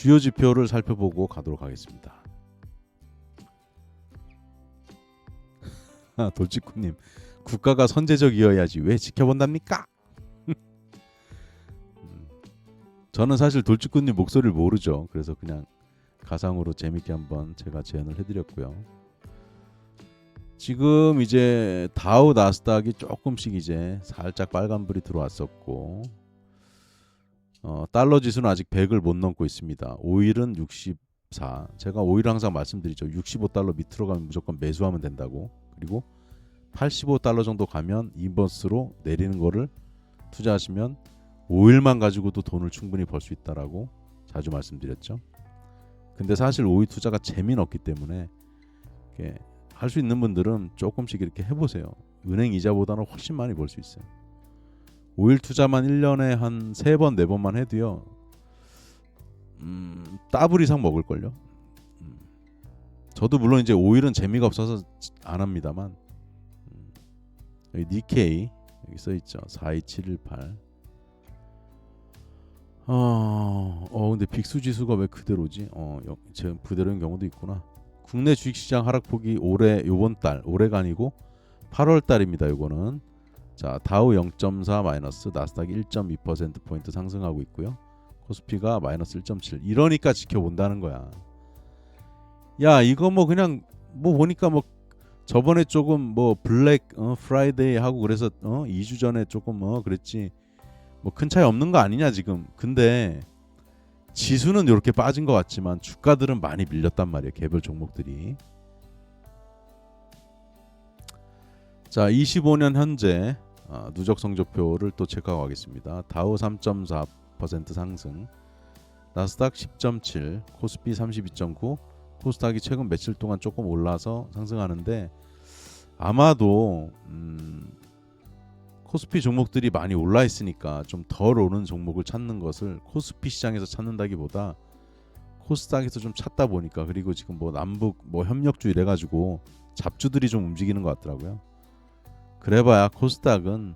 주요 지표를 살펴보고 가도록 하겠습니다. 돌직구님, 국가가 선제적이어야지 왜 지켜본답니까? 저는 사실 돌직구님 목소리를 모르죠. 그래서 그냥 가상으로 재밌게 한번 제가 재현을 해드렸고요. 지금 이제 다우 나스닥이 조금씩 이제 살짝 빨간불이 들어왔었고, 달러 지수는 아직 100을 못 넘고 있습니다. 오일은 64. 제가 오일 항상 말씀드리죠. 65달러 밑으로 가면 무조건 매수하면 된다고. 그리고 85달러 정도 가면 인버스로 내리는 거를 투자하시면 오일만 가지고도 돈을 충분히 벌 수 있다라고 자주 말씀드렸죠. 근데 사실 오일 투자가 재미는 없기 때문에 할 수 있는 분들은 조금씩 이렇게 해보세요. 은행 이자보다는 훨씬 많이 벌 수 있어요. 오일 투자만 1년에 한 3번 4번만 해도요, 더블 이상 먹을걸요. 저도 물론 이제 오일은 재미가 없어서 안 합니다만, 여기 니케이 여기 써있죠. 42718. 근데 빅수 지수가 왜 그대로지? 지금 그대로인 경우도 있구나. 국내 주식시장 하락폭이 요번 달, 올해가 아니고 8월 달입니다. 요거는. 자, 다우 0.4 마이너스, 나스닥이 1.2%포인트 상승하고 있고요. 코스피가 마이너스 1.7. 이러니까 지켜본다는 거야. 야, 이거 뭐 그냥 뭐 보니까 뭐 저번에 조금 뭐 블랙 프라이데이 하고 그래서 2주 전에 조금 그랬지. 뭐 큰 차이 없는 거 아니냐 지금. 근데 지수는 이렇게 빠진 것 같지만 주가들은 많이 밀렸단 말이에요. 개별 종목들이. 자, 25년 현재 누적 성적표를 또 체크하고 가겠습니다. 다우 3.4% 상승, 나스닥 10.7, 코스피 32.9. 코스닥이 최근 며칠 동안 조금 올라서 상승하는데, 아마도 코스피 종목들이 많이 올라 있으니까 좀 덜 오른 종목을 찾는 것을 코스피 시장에서 찾는다기보다 코스닥에서 좀 찾다 보니까, 그리고 지금 뭐 남북 뭐 협력주 이래가지고 잡주들이 좀 움직이는 것 같더라고요. 그래봐야 코스닥은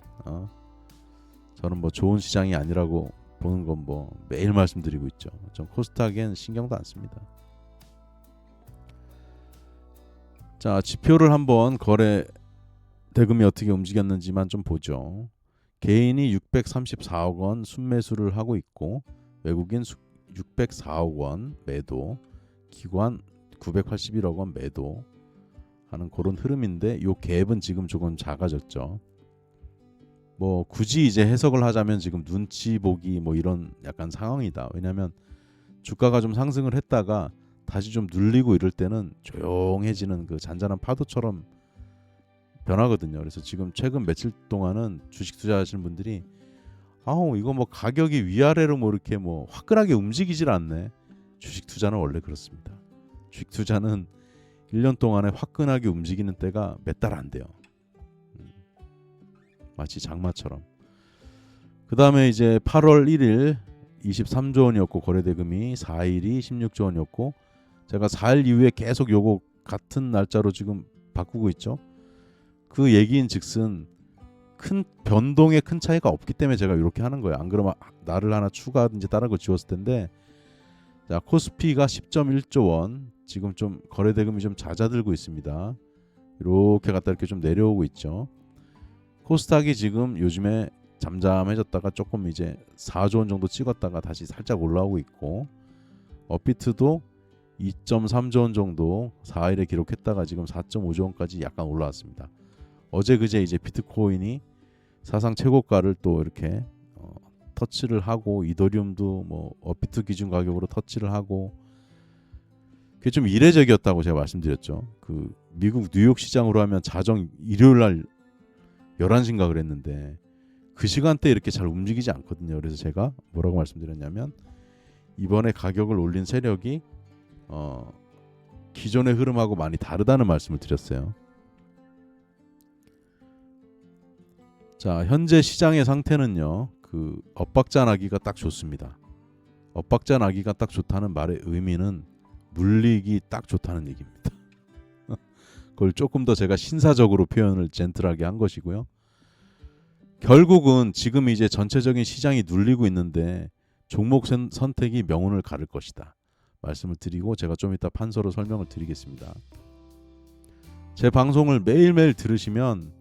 저는 뭐 좋은 시장이 아니라고 보는 건 뭐 매일 말씀드리고 있죠. 전 코스닥엔 신경도 안 씁니다. 자, 지표를 한번 거래 대금이 어떻게 움직였는지만 좀 보죠. 개인이 634억 원 순매수를 하고 있고, 외국인 604억 원 매도, 기관 981억 원 매도 하는 그런 흐름인데, 요 갭은 지금 조금 작아졌죠. 뭐 굳이 이제 해석을 하자면 지금 눈치 보기 뭐 이런 약간 상황이다. 왜냐하면 주가가 좀 상승을 했다가 다시 좀 눌리고 이럴 때는 조용해지는 그 잔잔한 파도처럼 변하거든요. 그래서 지금 최근 며칠 동안은 주식 투자하시는 분들이 이거 뭐 가격이 위아래로 뭐 이렇게 뭐 화끈하게 움직이질 않네. 주식 투자는 원래 그렇습니다. 주식 투자는 1년 동안에 화끈하게 움직이는 때가 몇 달 안 돼요. 마치 장마처럼. 그 다음에 이제 8월 1일 23조 원이었고, 거래대금이 4일이 16조 원이었고, 제가 4일 이후에 계속 요거 같은 날짜로 지금 바꾸고 있죠. 그 얘기인 즉슨 큰 변동에 큰 차이가 없기 때문에 제가 이렇게 하는 거예요. 안 그러면 날을 하나 추가하든지 다른 거 지웠을 텐데. 자, 코스피가 10.1조 원, 지금 좀 거래대금이 좀 잦아들고 있습니다. 이렇게 갔다 이렇게 좀 내려오고 있죠. 코스닥이 지금 요즘에 잠잠해졌다가 조금 이제 4조 원 정도 찍었다가 다시 살짝 올라오고 있고, 업비트도 2.3조 원 정도 4일에 기록했다가 지금 4.5조 원까지 약간 올라왔습니다. 어제 그제 이제 비트코인이 사상 최고가를 또 이렇게 터치를 하고, 이더리움도 뭐 업비트 기준 가격으로 터치를 하고, 그게 좀 이례적이었다고 제가 말씀드렸죠. 그 미국 뉴욕 시장으로 하면 자정 일요일 날 11시인가 그랬는데 그 시간대에 이렇게 잘 움직이지 않거든요. 그래서 제가 뭐라고 말씀드렸냐면, 이번에 가격을 올린 세력이 기존의 흐름하고 많이 다르다는 말씀을 드렸어요. 자, 현재 시장의 상태는요, 그 엇박자 나기가 딱 좋습니다. 엇박자 나기가 딱 좋다는 말의 의미는 물리기 딱 좋다는 얘기입니다. 그걸 조금 더 제가 신사적으로 표현을 젠틀하게 한 것이고요. 결국은 지금 이제 전체적인 시장이 눌리고 있는데 종목 선택이 명운을 가를 것이다 말씀을 드리고, 제가 좀 이따 판서로 설명을 드리겠습니다. 제 방송을 매일매일 들으시면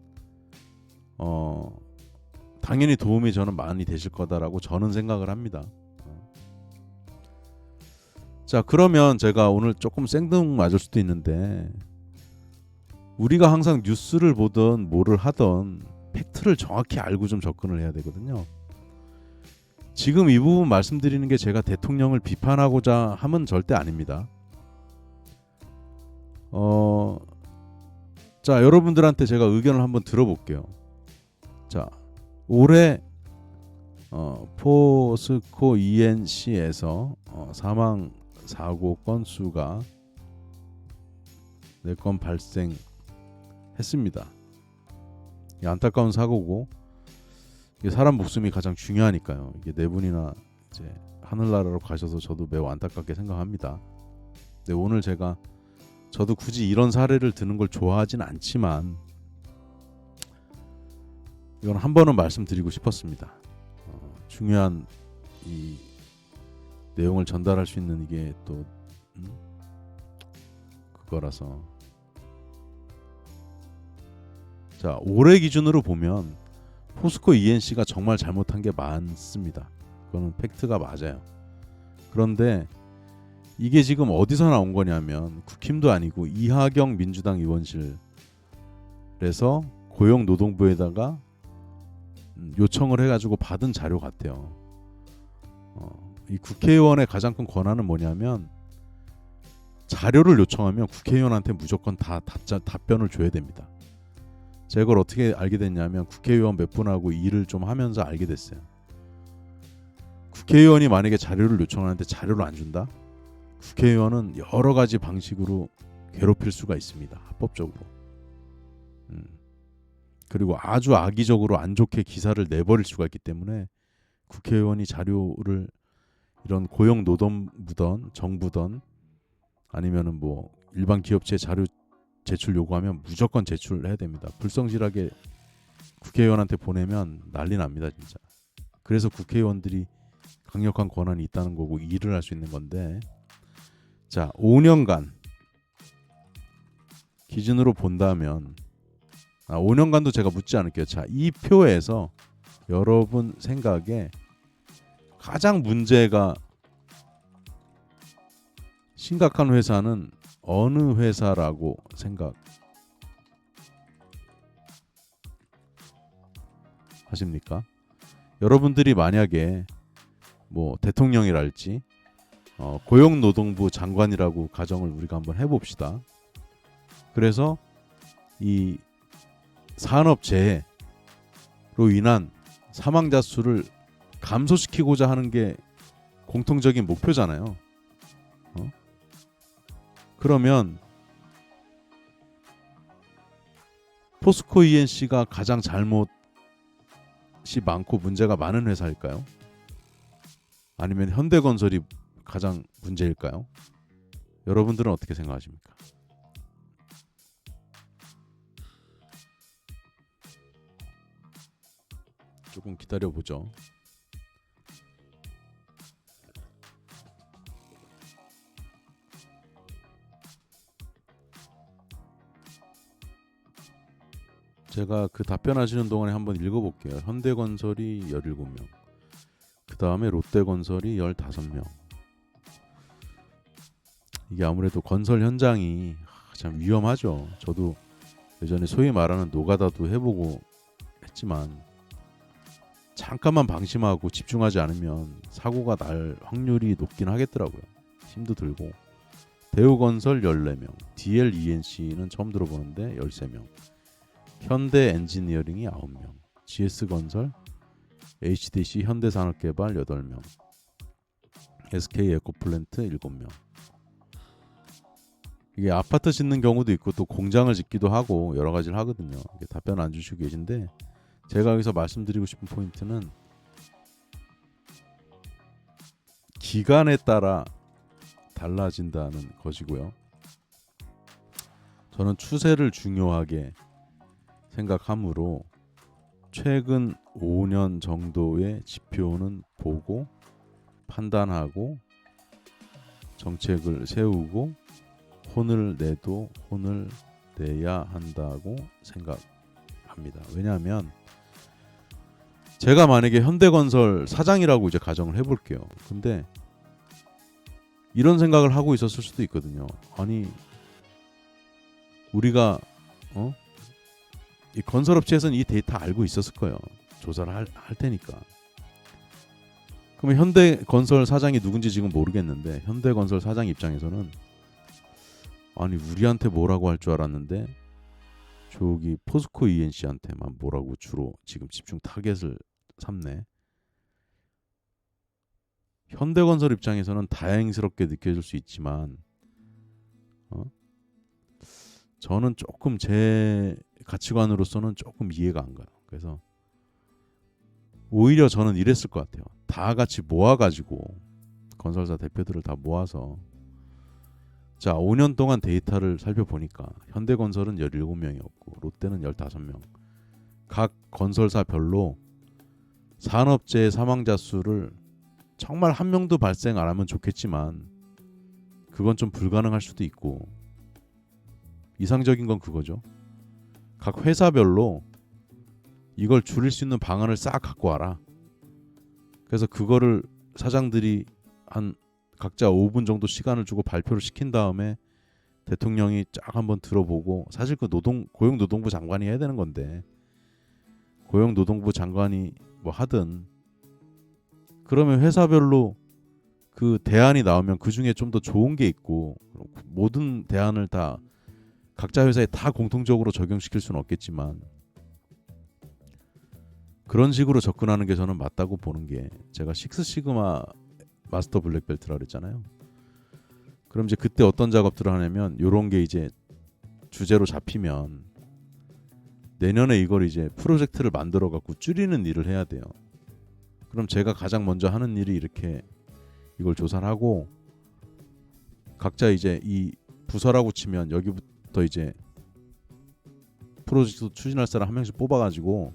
당연히 도움이 저는 많이 되실 거다라고 저는 생각을 합니다. 자, 그러면 제가 오늘 조금 생뚱맞을 수도 있는데, 우리가 항상 뉴스를 보든 뭐를 하든 팩트를 정확히 알고 좀 접근을 해야 되거든요. 지금 이 부분 말씀드리는 게 제가 대통령을 비판하고자 함은 절대 아닙니다. 자, 여러분들한테 제가 의견을 한번 들어볼게요. 자, 올해 포스코 ENC에서 사망 사고 건수가 4건 발생했습니다. 이게 안타까운 사고고, 이게 사람 목숨이 가장 중요하니까요. 이게 4분이나 이제 하늘나라로 가셔서 저도 매우 안타깝게 생각합니다. 근데 오늘 저도 굳이 이런 사례를 드는 걸 좋아하진 않지만 이건 한 번은 말씀드리고 싶었습니다. 중요한 이 내용을 전달할 수 있는 이게 또 그거라서. 자, 올해 기준으로 보면 포스코 ENC가 정말 잘못한 게 많습니다. 그거는 팩트가 맞아요. 그런데 이게 지금 어디서 나온 거냐면 국힘도 아니고 이하경 민주당 의원실에서 고용노동부에다가 요청을 해가지고 받은 자료 같아요. 이 국회의원의 가장 큰 권한은 뭐냐면, 자료를 요청하면 국회의원한테 무조건 다 답변을 줘야 됩니다. 제가 이걸 어떻게 알게 됐냐면, 국회의원 몇 분하고 일을 좀 하면서 알게 됐어요. 국회의원이 만약에 자료를 요청하는데 자료를 안 준다? 국회의원은 여러 가지 방식으로 괴롭힐 수가 있습니다. 합법적으로. 그리고 아주 악의적으로 안 좋게 기사를 내버릴 수가 있기 때문에, 국회의원이 자료를 이런 고용노동부든 정부든 아니면은 뭐 일반 기업체 자료 제출 요구하면 무조건 제출해야 됩니다. 불성실하게 국회의원한테 보내면 난리 납니다, 진짜. 그래서 국회의원들이 강력한 권한이 있다는 거고 일을 할 수 있는 건데, 자, 5년간 기준으로 본다면, 5년간도 제가 묻지 않을게요. 자, 이 표에서 여러분 생각에 가장 문제가 심각한 회사는 어느 회사라고 생각하십니까? 여러분들이 만약에 뭐 대통령이랄지 고용노동부 장관이라고 가정을 우리가 한번 해봅시다. 그래서 이 산업재해로 인한 사망자 수를 감소시키고자 하는 게 공통적인 목표잖아요. 그러면 포스코 ENC가 가장 잘못이 많고 문제가 많은 회사일까요? 아니면 현대건설이 가장 문제일까요? 여러분들은 어떻게 생각하십니까? 조금 기다려보죠. 제가 그 답변하시는 동안에 한번 읽어볼게요. 현대건설이 17명, 그 다음에 롯데건설이 15명. 이게 아무래도 건설 현장이 참 위험하죠. 저도 예전에 소위 말하는 노가다도 해보고 했지만, 잠깐만 방심하고 집중하지 않으면 사고가 날 확률이 높긴 하겠더라고요. 힘도 들고. 대우건설 14명, DLENC는 처음 들어보는데 13명, 현대엔지니어링이 9명, GS건설, HDC 현대산업개발 8명, SK에코플랜트 7명. 이게 아파트 짓는 경우도 있고 또 공장을 짓기도 하고 여러 가지를 하거든요. 이게 답변 안 주시고 계신데, 제가 여기서 말씀드리고 싶은 포인트는 기간에 따라 달라진다는 것이고요. 저는 추세를 중요하게 생각하므로 최근 5년 정도의 지표는 보고 판단하고 정책을 세우고 혼을 내도 혼을 내야 한다고 생각합니다. 왜냐하면 제가 만약에 현대건설 사장이라고 이제 가정을 해볼게요. 근데 이런 생각을 하고 있었을 수도 있거든요. 아니 우리가 이 건설업체에서는 이 데이터 알고 있었을 거예요. 조사를 할 테니까. 그러면 현대건설 사장이 누군지 지금 모르겠는데 현대건설 사장 입장에서는 아니 우리한테 뭐라고 할 줄 알았는데 저기 포스코 ENC한테만 뭐라고 주로 지금 집중 타겟을 삼네. 현대건설 입장에서는 다행스럽게 느껴질 수 있지만 저는 조금 제 가치관으로서는 조금 이해가 안 가요. 그래서 오히려 저는 이랬을 것 같아요. 다 같이 모아가지고 건설사 대표들을 다 모아서 자 5년 동안 데이터를 살펴보니까 현대건설은 17명이었고 롯데는 15명. 각 건설사별로 산업재해 사망자 수를 정말 한 명도 발생 안 하면 좋겠지만 그건 좀 불가능할 수도 있고 이상적인 건 그거죠. 각 회사별로 이걸 줄일 수 있는 방안을 싹 갖고 와라. 그래서 그거를 사장들이 한 각자 5분 정도 시간을 주고 발표를 시킨 다음에 대통령이 쫙 한번 들어보고 사실 그 고용노동부 장관이 해야 되는 건데 고용노동부 장관이 뭐 하든 그러면 회사별로 그 대안이 나오면 그 중에 좀 더 좋은 게 있고 모든 대안을 다 각자 회사에 다 공통적으로 적용시킬 수는 없겠지만 그런 식으로 접근하는 게 저는 맞다고 보는 게 제가 식스시그마 마스터 블랙벨트라 그랬잖아요. 그럼 이제 그때 어떤 작업들을 하냐면 요런 게 이제 주제로 잡히면 내년에 이걸 이제 프로젝트를 만들어 갖고 줄이는 일을 해야 돼요. 그럼 제가 가장 먼저 하는 일이 이렇게 이걸 조사를 하고 각자 이제 이 부서라고 치면 여기부터 이제 프로젝트 추진할 사람 한 명씩 뽑아가지고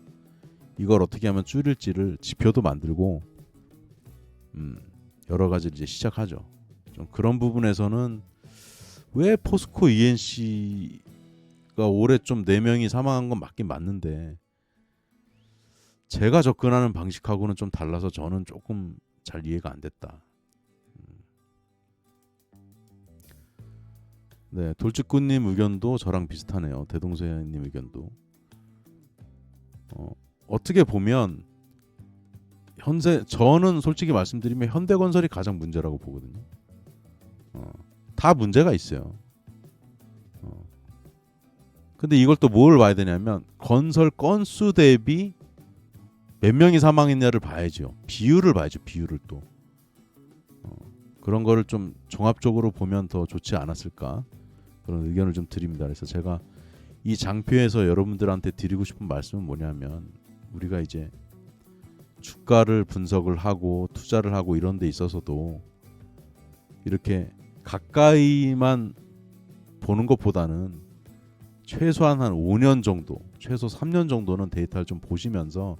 이걸 어떻게 하면 줄일지를 지표도 만들고 여러 가지를 이제 시작하죠. 좀 그런 부분에서는 왜 포스코 ENC가 올해 좀 4명이 사망한 건 맞긴 맞는데 제가 접근하는 방식하고는 좀 달라서 저는 조금 잘 이해가 안 됐다. 네, 돌직구님 의견도 저랑 비슷하네요. 대동세님 의견도. 어떻게 보면 저는 솔직히 말씀드리면 현대건설이 가장 문제라고 보거든요. 다 문제가 있어요. 근데 이걸 또 뭘 봐야 되냐면 건설 건수 대비 몇 명이 사망했냐를 봐야죠. 비율을 봐야죠. 비율을 또 그런 거를 좀 종합적으로 보면 더 좋지 않았을까 그런 의견을 좀 드립니다. 그래서 제가 이 장표에서 여러분들한테 드리고 싶은 말씀은 뭐냐면 우리가 이제 주가를 분석을 하고 투자를 하고 이런 데 있어서도 이렇게 가까이만 보는 것보다는 최소한 한 5년 정도, 최소 3년 정도는 데이터를 좀 보시면서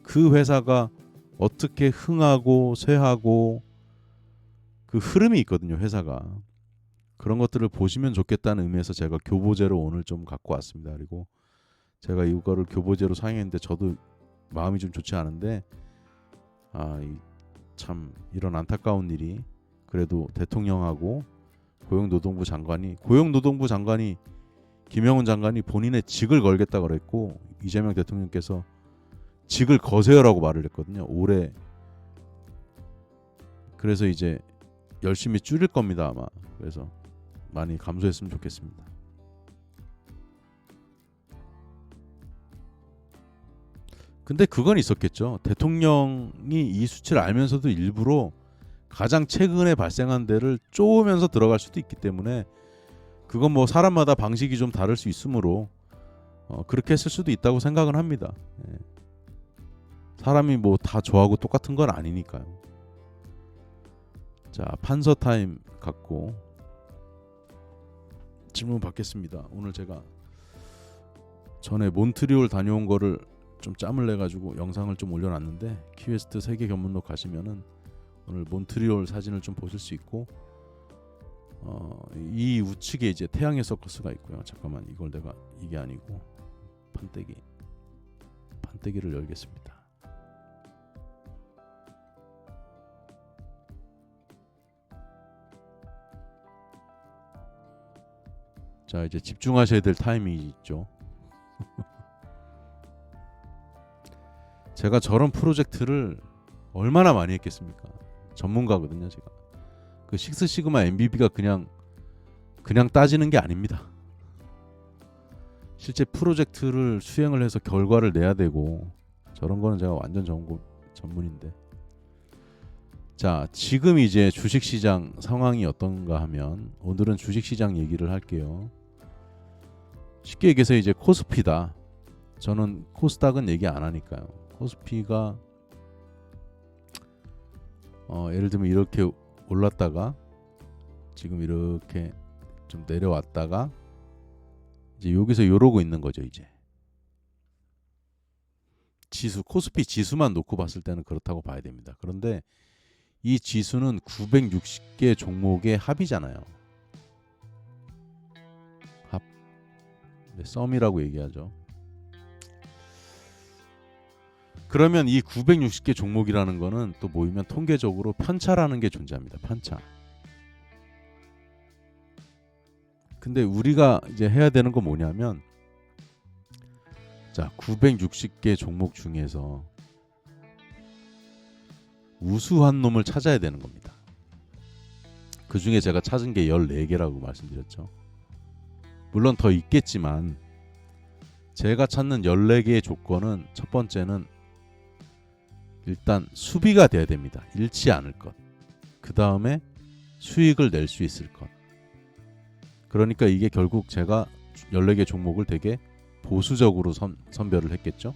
그 회사가 어떻게 흥하고 쇠하고 그 흐름이 있거든요. 회사가. 그런 것들을 보시면 좋겠다는 의미에서 제가 교보제로 오늘 좀 갖고 왔습니다. 그리고 제가 이거를 교보제로 사용했는데 저도 마음이 좀 좋지 않은데 참 이런 안타까운 일이 그래도 대통령하고 고용노동부 장관이 김영훈 장관이 본인의 직을 걸겠다 그랬고 이재명 대통령께서 직을 거세요라고 말을 했거든요. 올해 그래서 이제 열심히 줄일 겁니다 아마. 그래서 많이 감소했으면 좋겠습니다. 근데 그건 있었겠죠. 대통령이 이 수치를 알면서도 일부러 가장 최근에 발생한 데를 쪼으면서 들어갈 수도 있기 때문에 그건 뭐 사람마다 방식이 좀 다를 수 있으므로 그렇게 했을 수도 있다고 생각은 합니다. 예. 사람이 뭐 다 저하고 똑같은 건 아니니까요. 자, 판서 타임 갖고 질문 받겠습니다. 오늘 제가 전에 몬트리올 다녀온 거를 좀 짬을 내 가지고 영상을 좀 올려놨는데 키웨스트 세계 견문록 가시면은 오늘 몬트리올 사진을 좀 보실 수 있고, 이 우측에 이제 태양의 서커스가 있고요. 잠깐만, 이걸 내가 이게 아니고 판때기를 열겠습니다. 자, 이제 집중하셔야 될 타이밍이 있죠. 제가 저런 프로젝트를 얼마나 많이 했겠습니까? 전문가거든요, 제가. 그 식스 시그마 MBB가 그냥 따지는 게 아닙니다. 실제 프로젝트를 수행을 해서 결과를 내야 되고, 저런 거는 제가 완전 전문인데. 자, 지금 이제 주식시장 상황이 어떤가 하면, 오늘은 주식시장 얘기를 할게요. 쉽게 얘기해서 이제 코스피다. 저는 코스닥은 얘기 안 하니까요. 코스피가 예를 들면 이렇게 올랐다가 지금 이렇게 좀 내려왔다가 이제 여기서 이러고 있는 거죠. 이제 지수, 코스피 지수만 놓고 봤을 때는 그렇다고 봐야 됩니다. 그런데 이 지수는 960개 종목의 합이잖아요. 합. 네, 썸이라고 얘기하죠. 그러면 이 960개 종목이라는 거는 또 모이면 통계적으로 편차라는 게 존재합니다. 편차. 근데 우리가 이제 해야 되는 건 뭐냐면, 자, 960개 종목 중에서 우수한 놈을 찾아야 되는 겁니다. 그 중에 제가 찾은 게 14개라고 말씀드렸죠. 물론 더 있겠지만 제가 찾는 14개의 조건은, 첫 번째는 일단 수비가 돼야 됩니다. 잃지 않을 것. 그 다음에 수익을 낼 수 있을 것. 그러니까 이게 결국 제가 14개 종목을 되게 보수적으로 선별을 했겠죠.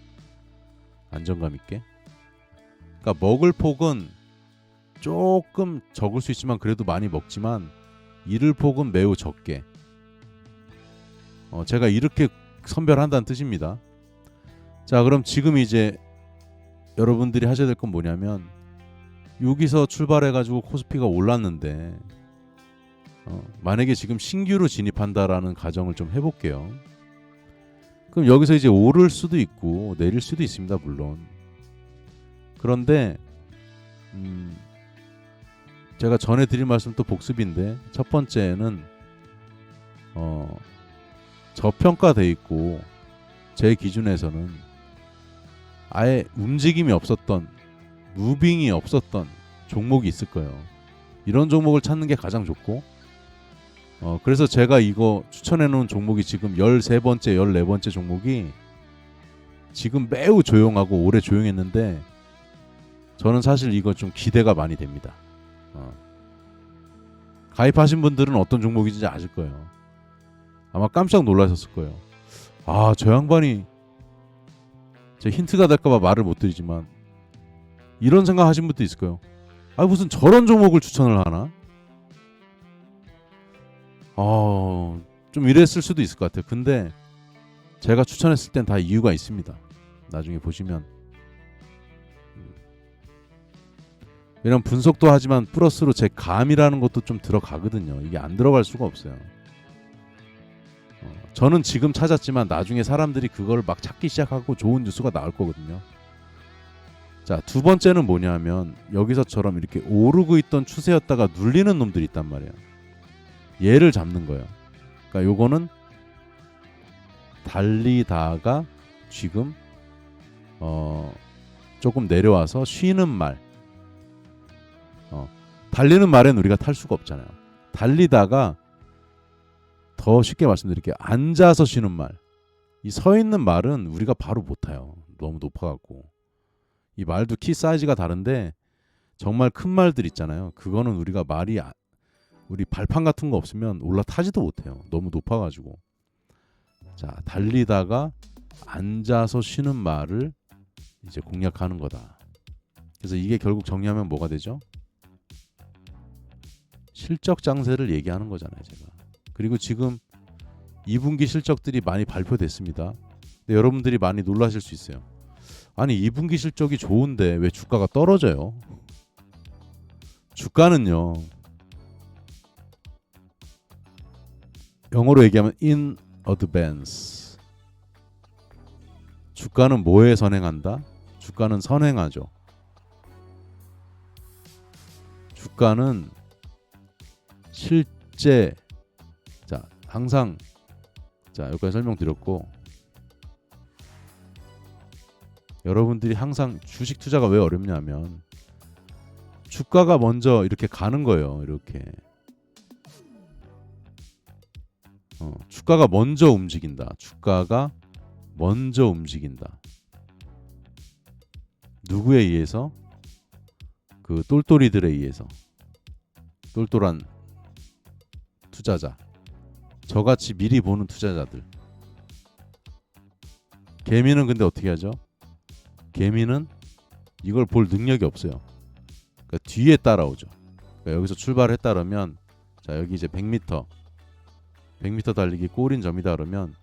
안정감 있게. 그러니까 먹을 폭은 조금 적을 수 있지만 그래도 많이 먹지만 잃을 폭은 매우 적게. 제가 이렇게 선별한다는 뜻입니다. 자, 그럼 지금 이제 여러분들이 하셔야 될 건 뭐냐면, 여기서 출발해가지고 코스피가 올랐는데 만약에 지금 신규로 진입한다라는 가정을 좀 해볼게요. 그럼 여기서 이제 오를 수도 있고 내릴 수도 있습니다. 물론. 그런데 제가 전에 드린 말씀 또 복습인데, 첫 번째는 저평가돼 있고 제 기준에서는 아예 움직임이 없었던, 무빙이 없었던 종목이 있을 거예요. 이런 종목을 찾는 게 가장 좋고, 그래서 제가 이거 추천해 놓은 종목이 지금 13번째, 14번째 종목이 지금 매우 조용하고 오래 조용했는데, 저는 사실 이거 좀 기대가 많이 됩니다. 가입하신 분들은 어떤 종목인지 아실 거예요. 아마 깜짝 놀라셨을 거예요. 아, 저 양반이, 제 힌트가 될까봐 말을 못 드리지만 이런 생각 하신 분도 있을 거예요. 아, 무슨 저런 종목을 추천을 하나? 좀 이랬을 수도 있을 것 같아요. 근데 제가 추천했을 땐 다 이유가 있습니다. 나중에 보시면. 이런 분석도 하지만 플러스로 제 감이라는 것도 좀 들어가거든요. 이게 안 들어갈 수가 없어요. 저는 지금 찾았지만 나중에 사람들이 그걸 막 찾기 시작하고 좋은 뉴스가 나올 거거든요. 자, 두 번째는 뭐냐면, 여기서처럼 이렇게 오르고 있던 추세였다가 눌리는 놈들이 있단 말이에요. 얘를 잡는 거예요. 그러니까 요거는 달리다가 지금 조금 내려와서 쉬는 말. 달리는 말엔 우리가 탈 수가 없잖아요. 달리다가, 더 쉽게 말씀드릴게요. 앉아서 쉬는 말. 이 서 있는 말은 우리가 바로 못 타요. 너무 높아갖고. 이 말도 키 사이즈가 다른데 정말 큰 말들 있잖아요. 그거는 우리가 우리 발판 같은 거 없으면 올라타지도 못해요. 너무 높아가지고. 자, 달리다가 앉아서 쉬는 말을 이제 공략하는 거다. 그래서 이게 결국 정리하면 뭐가 되죠? 실적 장세를 얘기하는 거잖아요, 제가. 그리고 지금 2분기 실적들이 많이 발표됐습니다. 근데 여러분들이 많이 놀라실 수 있어요. 아니, 2분기 실적이 좋은데 왜 주가가 떨어져요? 주가는요, 영어로 얘기하면 in advance. 주가는 뭐에 선행한다? 주가는 선행하죠. 주가는 실제, 자, 항상, 자, 여기까지 설명드렸고, 여러분들이 항상 주식 투자가 왜 어렵냐면 주가가 먼저 이렇게 가는 거예요. 이렇게 주가가 먼저 움직인다. 주가가 먼저 움직인다. 누구에 의해서? 그 똘똘이들에 의해서. 똘똘한 투자자, 저같이 미리 보는 투자자들. 개미는 근데 어떻게 하죠? 개미는 이걸 볼 능력이 없어요. 그러니까 뒤에 따라오죠. 그러니까 여기서 출발했다 그러면, 자, 여기 이제 100m 달리기 골인 점이다 그러면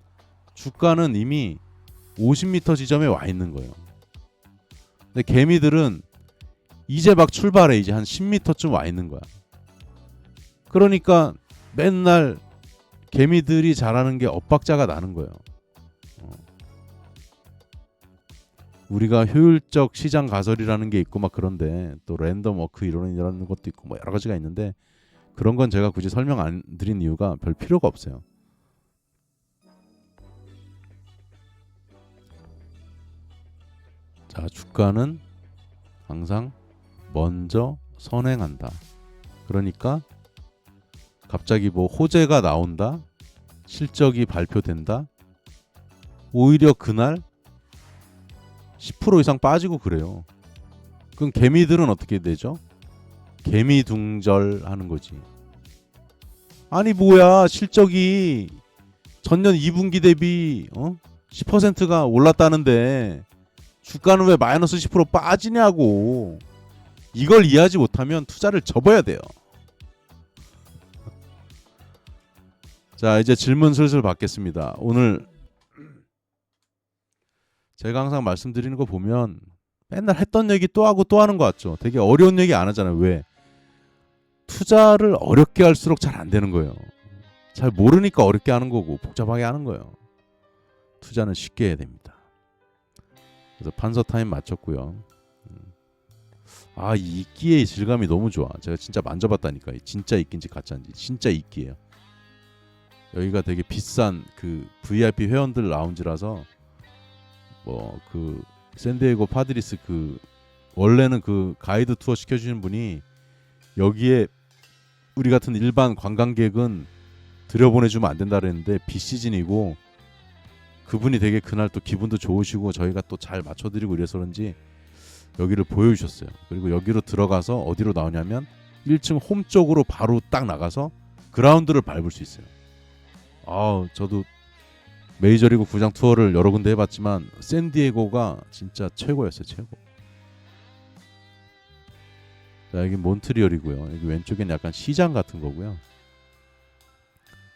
주가는 이미 50m 지점에 와 있는 거예요. 근데 개미들은 이제 막 출발해. 이제 한 10m쯤 와 있는 거야. 그러니까 맨날 개미들이 잘하는 게 엇박자가 나는 거예요. 우리가 효율적 시장 가설이라는 게 있고 막 그런데, 또 랜덤 워크 이론이라는 것도 있고 뭐 여러 가지가 있는데, 그런 건 제가 굳이 설명 안 드린 이유가 별 필요가 없어요. 자, 주가는 항상 먼저 선행한다. 그러니까 갑자기 뭐 호재가 나온다, 실적이 발표된다, 오히려 그날 10% 이상 빠지고 그래요. 그럼 개미들은 어떻게 되죠? 개미둥절하는 거지. 아니 뭐야, 실적이 전년 2분기 대비 10%가 올랐다는데 주가는 왜 마이너스 10% 빠지냐고. 이걸 이해하지 못하면 투자를 접어야 돼요. 자, 이제 질문 슬슬 받겠습니다. 오늘 제가 항상 말씀드리는 거 보면 맨날 했던 얘기 또 하고 또 하는 것 같죠. 되게 어려운 얘기 안 하잖아요. 왜? 투자를 어렵게 할수록 잘 안 되는 거예요. 잘 모르니까 어렵게 하는 거고 복잡하게 하는 거예요. 투자는 쉽게 해야 됩니다. 그래서 판서 타임 마쳤고요. 아, 이 이끼의 질감이 너무 좋아. 제가 진짜 만져봤다니까. 진짜 이끼인지 가짜인지. 진짜 이끼예요. 여기가 되게 비싼 그 VIP 회원들 라운지라서, 뭐 그 샌디에고 파드리스 그 원래는 그 가이드 투어 시켜주시는 분이 여기에 우리 같은 일반 관광객은 들여보내주면 안 된다 그랬는데, 비시즌이고 그분이 되게 그날 또 기분도 좋으시고 저희가 또 잘 맞춰드리고 이래서 그런지 여기를 보여주셨어요. 그리고 여기로 들어가서 어디로 나오냐면 1층 홈 쪽으로 바로 딱 나가서 그라운드를 밟을 수 있어요. 저도 메이저리그 구장 투어를 여러 군데 해봤지만 샌디에고가 진짜 최고였어요. 최고. 자, 여기 몬트리올이고요. 여기 왼쪽엔 약간 시장 같은 거고요.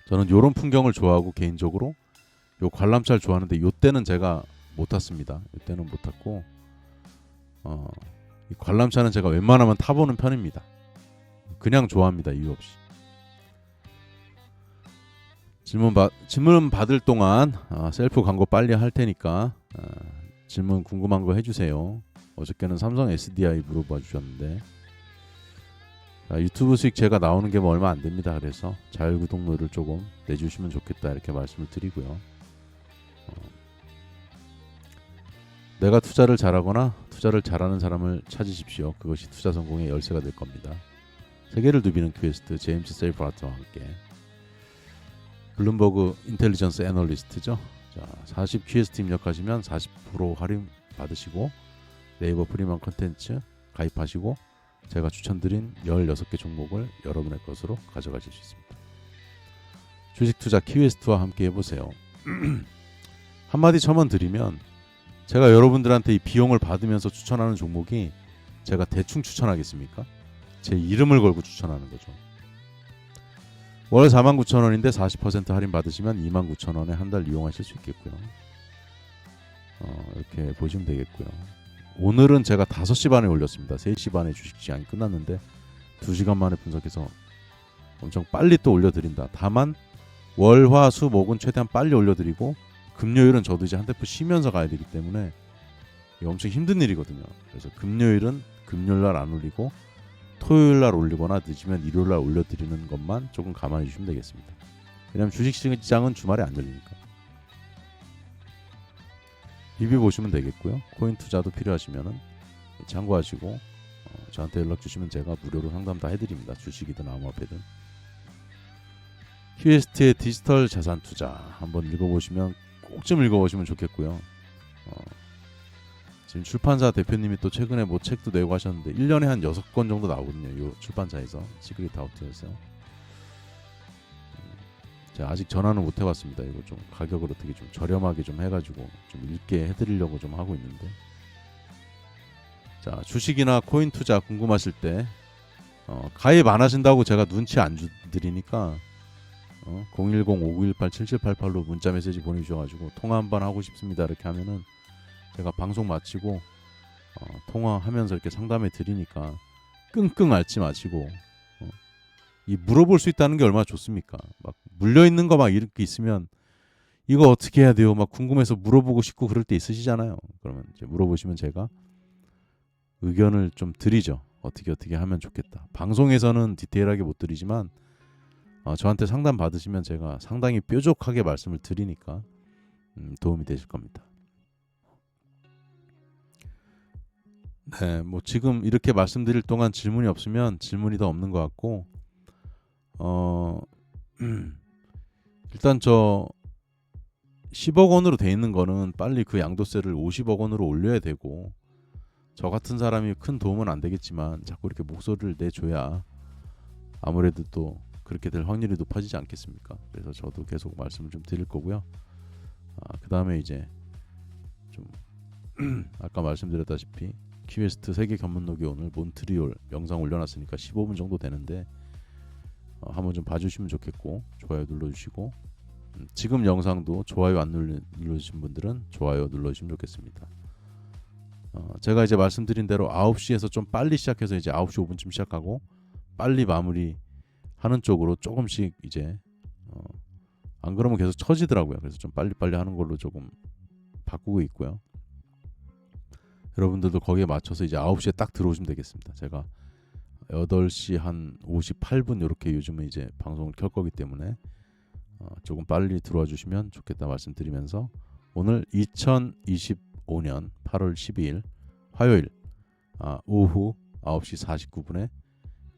저는 요런 풍경을 좋아하고 개인적으로 요 관람차를 좋아하는데 요때는 제가 못 탔습니다. 요때는 못 탔고 이 관람차는 제가 웬만하면 타보는 편입니다. 그냥 좋아합니다. 이유 없이. 질문 받을 동안 셀프 광고 빨리 할 테니까 질문 궁금한 거 해주세요. 어저께는 삼성 SDI 물어봐 주셨는데, 유튜브 수익 제가 나오는 게 뭐 얼마 안 됩니다. 그래서 자율구독료를 조금 내주시면 좋겠다 이렇게 말씀을 드리고요. 내가 투자를 잘하거나 투자를 잘하는 사람을 찾으십시오. 그것이 투자 성공의 열쇠가 될 겁니다. 세계를 누비는 퀘스트, 제임스 세이프라트와 함께. 블룸버그 인텔리전스 애널리스트죠. 자, 40 퀘스트 입력하시면 40% 할인 받으시고 네이버 프리미엄 컨텐츠 가입하시고 제가 추천드린 16개 종목을 여러분의 것으로 가져가실 수 있습니다. 주식 투자 퀘스트와 함께 해보세요. 한마디 첨언 드리면, 제가 여러분들한테 이 비용을 받으면서 추천하는 종목이 제가 대충 추천하겠습니까? 제 이름을 걸고 추천하는 거죠. 월 49,000원인데 40% 할인 받으시면 29,000원에 한 달 이용하실 수 있겠고요. 이렇게 보시면 되겠고요. 오늘은 제가 5시 반에 올렸습니다. 3시 반에 주식 시간이 끝났는데 2시간 만에 분석해서 엄청 빨리 또 올려드린다. 다만 월, 화, 수, 목은 최대한 빨리 올려드리고 금요일은 저도 이제 한 테프 쉬면서 가야 되기 때문에 이게 엄청 힘든 일이거든요. 그래서 금요일은 금요일날 안 올리고 토요일날 올리거나 늦으면 일요일날 올려드리는 것만 조금 감안해 주시면 되겠습니다. 왜냐하면 주식시장은 주말에 안 열리니까. 리뷰 보시면 되겠고요. 코인 투자도 필요하시면 참고하시고 저한테 연락 주시면 제가 무료로 상담 다 해드립니다. 주식이든 암호화폐든. 큐에스트의 디지털 자산 투자 한번 읽어보시면 꼭 좀 읽어보시면 좋겠고요. 지금 출판사 대표님이 또 최근에 뭐 책도 내고 하셨는데 1년에 한 6권 정도 나오거든요. 이 출판사에서 시크릿 아웃에서. 제가 아직 전화는 못 해봤습니다. 이거 좀 가격을 어떻게 좀 저렴하게 좀 해가지고 좀 읽게 해드리려고 좀 하고 있는데. 자, 주식이나 코인 투자 궁금하실 때 가입 안 하신다고 제가 눈치 안 드리니까 010-5918-7788로 문자 메시지 보내주셔가지고 통화 한번 하고 싶습니다 이렇게 하면은 제가 방송 마치고 통화하면서 이렇게 상담해 드리니까 끙끙 앓지 마시고 이 물어볼 수 있다는 게 얼마나 좋습니까? 막 물려 있는 거 막 이렇게 있으면 이거 어떻게 해야 돼요? 막 궁금해서 물어보고 싶고 그럴 때 있으시잖아요. 그러면 이제 물어보시면 제가 의견을 좀 드리죠. 어떻게 하면 좋겠다. 방송에서는 디테일하게 못 드리지만 저한테 상담 받으시면 제가 상당히 뾰족하게 말씀을 드리니까 도움이 되실 겁니다. 네, 뭐 지금 이렇게 말씀드릴 동안 질문이 없으면 질문이 더 없는 것 같고 일단 저 10억 원으로 돼 있는 거는 빨리 그 양도세를 50억 원으로 올려야 되고 저 같은 사람이 큰 도움은 안 되겠지만 자꾸 이렇게 목소리를 내줘야 아무래도 또 그렇게 될 확률이 높아지지 않겠습니까? 그래서 저도 계속 말씀을 좀 드릴 거고요. 그 다음에 이제 좀 아까 말씀드렸다시피 큐에스트 세계 견문록이 오늘 몬트리올 영상 올려놨으니까 15분 정도 되는데 한번 좀 봐주시면 좋겠고 좋아요 눌러주시고 지금 영상도 좋아요 안 눌러주신 분들은 좋아요 눌러주시면 좋겠습니다. 제가 이제 말씀드린 대로 9시에서 좀 빨리 시작해서 이제 9시 5분쯤 시작하고 빨리 마무리 하는 쪽으로 조금씩 이제 안 그러면 계속 처지더라고요. 그래서 좀 빨리빨리 하는 걸로 조금 바꾸고 있고요. 여러분들도 거기에 맞춰서 이제 9시에 딱 들어오시면 되겠습니다. 제가 8시 한 58분 이렇게 요즘은 이제 방송을 켤 거기 때문에 조금 빨리 들어와 주시면 좋겠다 말씀드리면서 오늘 2025년 8월 12일 화요일 오후 9시 49분에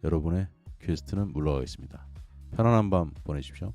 여러분의 퀘스트는 물러가겠습니다. 편안한 밤 보내십시오.